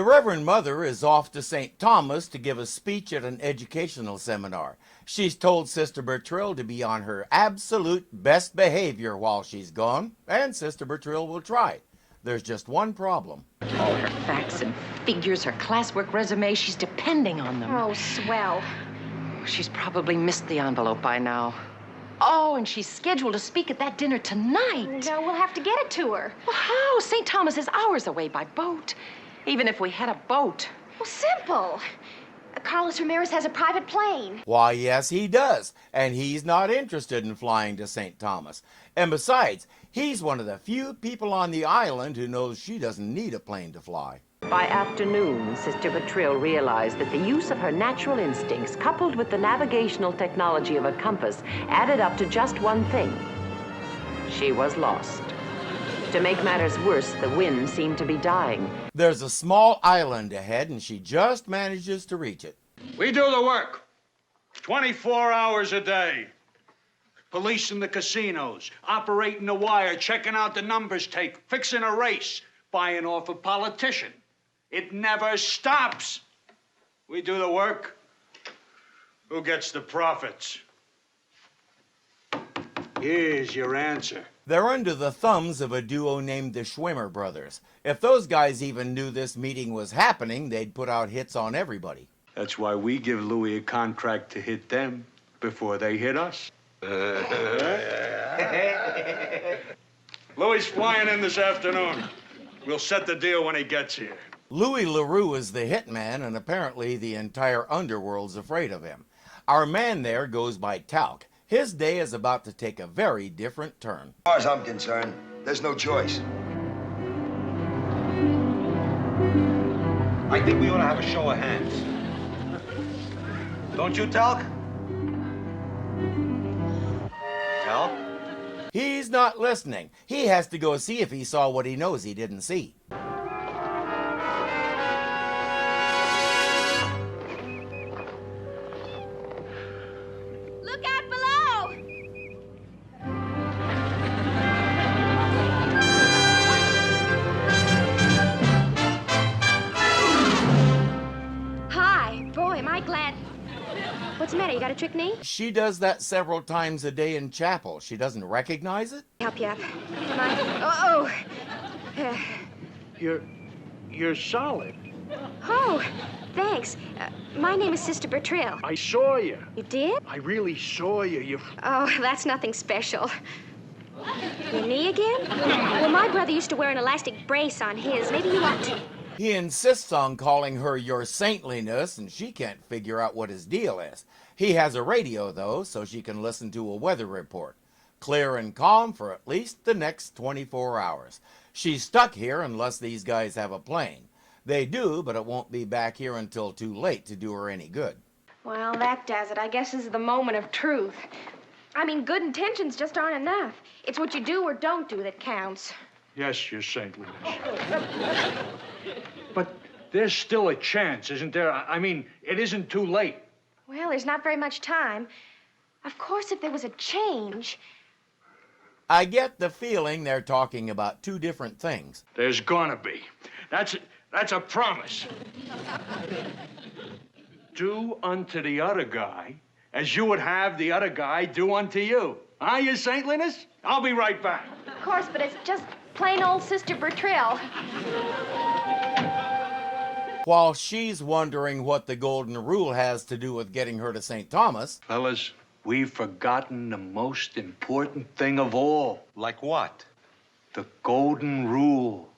The Reverend Mother is off to St. Thomas to give a speech at an educational seminar. She's told Sister Bertrille to be on her absolute best behavior while she's gone, and Sister Bertrille will try. There's just one problem. All her facts and figures, her classwork resume, she's depending on them. Oh, swell. She's probably missed the envelope by now. Oh, and she's scheduled to speak at that dinner tonight. No, we'll have to get it to her. Well, how? St. Thomas is hours away by boat. Even if we had a boat. Well, simple. Carlos Ramirez has a private plane. Why, yes, he does, and he's not interested in flying to St. Thomas. And besides, he's one of the few people on the island who knows she doesn't need a plane to fly. By afternoon, Sister Bertrille realized that the use of her natural instincts, coupled with the navigational technology of a compass, added up to just one thing. She was lost. To make matters worse, the wind seemed to be dying. There's a small island ahead, and she just manages to reach it. We do the work. 24 hours a day. Policing the casinos, operating the wire, checking out the numbers tape, fixing a race, buying off a politician. It never stops. We do the work. Who gets the profits? Here's your answer. They're under the thumbs of a duo named the Schwimmer brothers. If those guys even knew this meeting was happening, they'd put out hits on everybody. That's why we give Louis a contract to hit them before they hit us. Louis flying in this afternoon. We'll set the deal when he gets here. Louis LaRue is the hitman, and apparently the entire underworld's afraid of him. Our man there goes by Talc. His day is about to take a very different turn. As far as I'm concerned, there's no choice. I think we ought to have a show of hands. Don't you, Talc? Talc? He's not listening. He has to go see if he saw what he knows he didn't see. Look out below! Hi. Boy, am I glad. What's the matter? You got a trick knee? She does that several times a day in chapel. She doesn't recognize it? Help you up. Come on. You're solid. Oh, thanks. My name is Sister Bertrille. I saw you. You did? I really saw you. Oh, that's nothing special. Your knee again? Well, my brother used to wear an elastic brace on his. Maybe you ought to. He insists on calling her your saintliness, and she can't figure out what his deal is. He has a radio, though, so she can listen to a weather report. Clear and calm for at least the next 24 hours. She's stuck here unless these guys have a plane. They do, but it won't be back here until too late to do her any good. Well, that does it. I guess this is the moment of truth. I mean, good intentions just aren't enough. It's what you do or don't do that counts. Yes, your saintliness. But there's still a chance, isn't there? I mean, it isn't too late. Well, there's not very much time. Of course, if there was a change... I get the feeling they're talking about two different things. There's gonna be. That's a promise. Do unto the other guy as you would have the other guy do unto you. Huh, your saintliness? I'll be right back. Of course, but it's just plain old Sister Bertrille. While she's wondering what the golden rule has to do with getting her to St. Thomas, Fellas, we've forgotten the most important thing of all. Like what? The golden rule.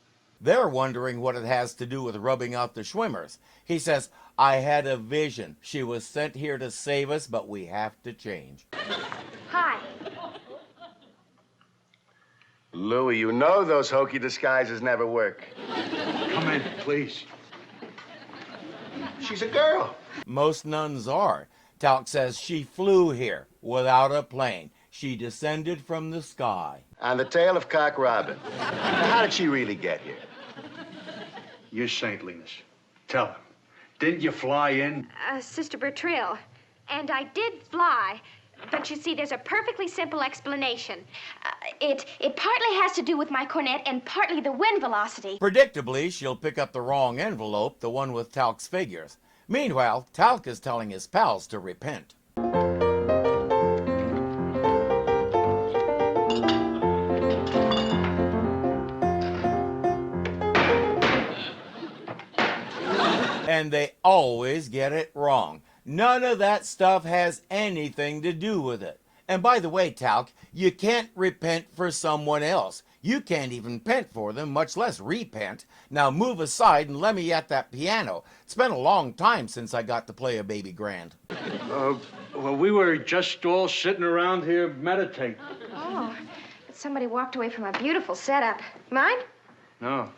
they're wondering what it has to do with rubbing out the Schwimmers. He says, I had a vision. She was sent here to save us, but we have to change. Hi. Louis, you know those hokey disguises never work. Come in, please. She's a girl. Most nuns are. Talc says she flew here without a plane. She descended from the sky. On the tail of Cock Robin. Now, how did she really get here? Your saintliness. Tell him. Didn't you fly in? Sister Bertrille. And I did fly. But you see, there's a perfectly simple explanation. It partly has to do with my cornet and partly the wind velocity. Predictably, she'll pick up the wrong envelope, the one with Talc's figures. Meanwhile, Talc is telling his pals to repent. And they always get it wrong. None of that stuff has anything to do with it. And by the way, Talc, you can't repent for someone else. You can't even pent for them, much less repent. Now move aside and let me at that piano. It's been a long time since I got to play a baby grand. Well, we were just all sitting around here meditating. Oh, but somebody walked away from a beautiful setup. Mine? No.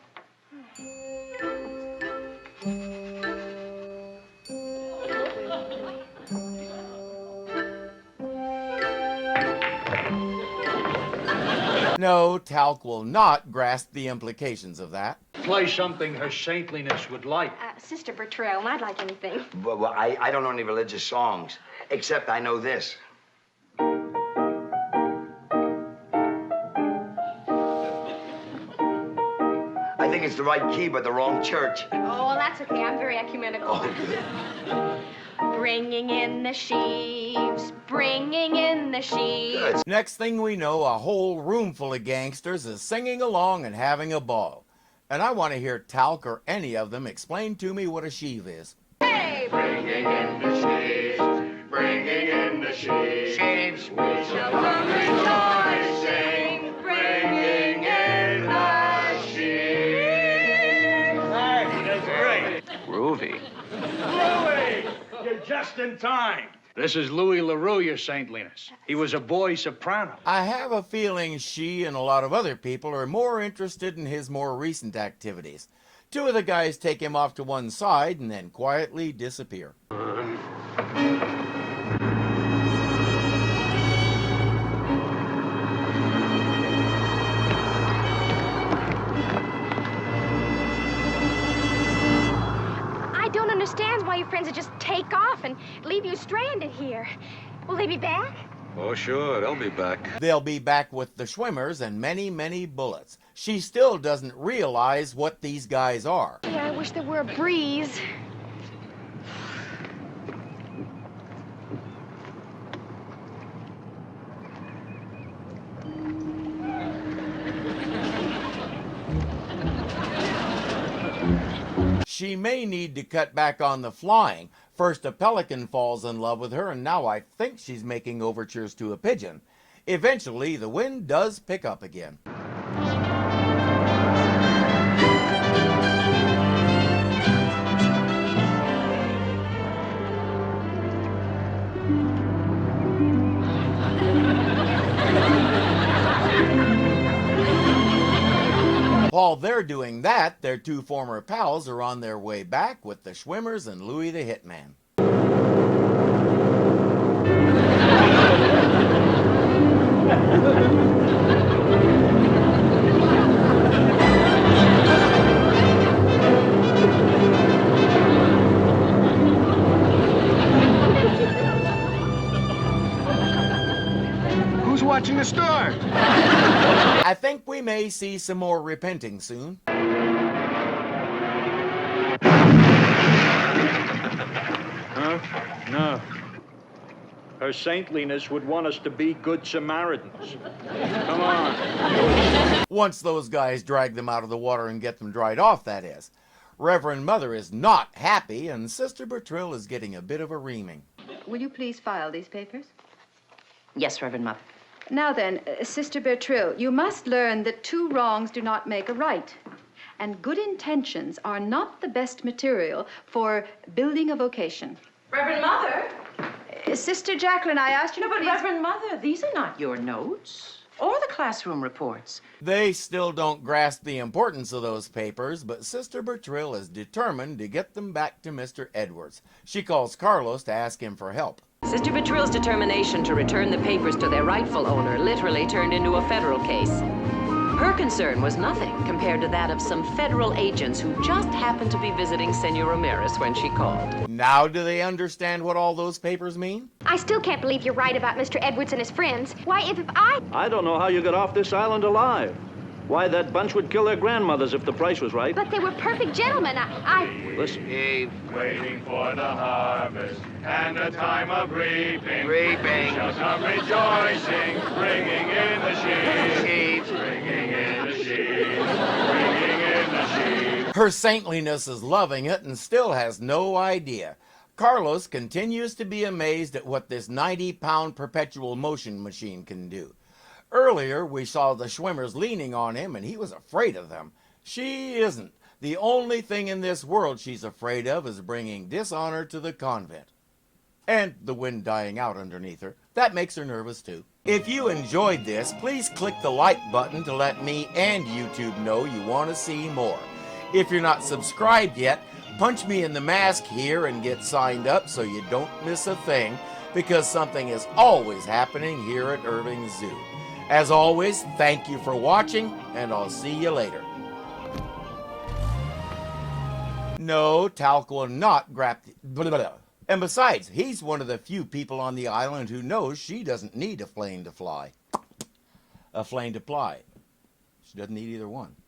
No, Talc will not grasp the implications of that. Play something her saintliness would like. Sister Bertrille, I'd like anything. Well, I don't know any religious songs, except I know this. I think it's the right key, but the wrong church. Oh, well, that's okay. I'm very ecumenical. Oh, good. Bringing in the sheaves, bringing in the sheaves. Good. Next thing we know, a whole room full of gangsters is singing along and having a ball. And I want to hear Talc or any of them explain to me what a sheave is. Hey, Bringing in the sheaves, bringing in the sheaves. sheaves. We shall come rejoicing, bringing in the sheaves. That's great. Groovy. Louis, you're just in time. This is Louis LaRue, your saintliness. He was a boy soprano. I have a feeling she and a lot of other people are more interested in his more recent activities. Two of the guys take him off to one side and then quietly disappear. I don't understand why your friends would just take off and leave you stranded here. Will they be back? Oh, sure, they'll be back. They'll be back with the Schwimmers and many, many bullets. She still doesn't realize what these guys are. Yeah, I wish there were a breeze. She may need to cut back on the flying. First a pelican falls in love with her, and now I think she's making overtures to a pigeon. Eventually, the wind does pick up again. While they're doing that, their two former pals are on their way back with the Schwimmers and Louis the Hitman. Who's watching the stars? I think we may see some more repenting soon. Huh? No. Her saintliness would want us to be good Samaritans. Come on. Once those guys drag them out of the water and get them dried off, that is. Reverend Mother is not happy, and Sister Bertrille is getting a bit of a reaming. Will you please file these papers? Yes, Reverend Mother. Now then, Sister Bertrille, you must learn that two wrongs do not make a right. And good intentions are not the best material for building a vocation. Reverend Mother? Sister Jacqueline, I asked you to please... Reverend Mother, these are not your notes or the classroom reports. They still don't grasp the importance of those papers, but Sister Bertrille is determined to get them back to Mr. Edwards. She calls Carlos to ask him for help. Sister Bertrille's determination to return the papers to their rightful owner literally turned into a federal case. Her concern was nothing compared to that of some federal agents who just happened to be visiting Senor Ramirez when she called. Now do they understand what all those papers mean? I still can't believe you're right about Mr. Edwards and his friends. Why, if I... I don't know how you got off this island alive. Why, that bunch would kill their grandmothers if the price was right. But they were perfect gentlemen. Listen. Waiting for the harvest and the time of reaping. Reaping. Shall come rejoicing, bringing in the sheep. Bringing in the sheep. Bringing in the sheep. Her saintliness is loving it and still has no idea. Carlos continues to be amazed at what this 90-pound perpetual motion machine can do. Earlier, we saw the Schwimmers leaning on him, and he was afraid of them. She isn't. The only thing in this world she's afraid of is bringing dishonor to the convent. And the wind dying out underneath her. That makes her nervous, too. If you enjoyed this, please click the like button to let me and YouTube know you want to see more. If you're not subscribed yet, punch me in the mask here and get signed up so you don't miss a thing, because something is always happening here at Irving Zoo. As always, thank you for watching, and I'll see you later. No, Talc will not grab the... And besides, he's one of the few people on the island who knows she doesn't need a plane to fly. A plane to fly. She doesn't need either one.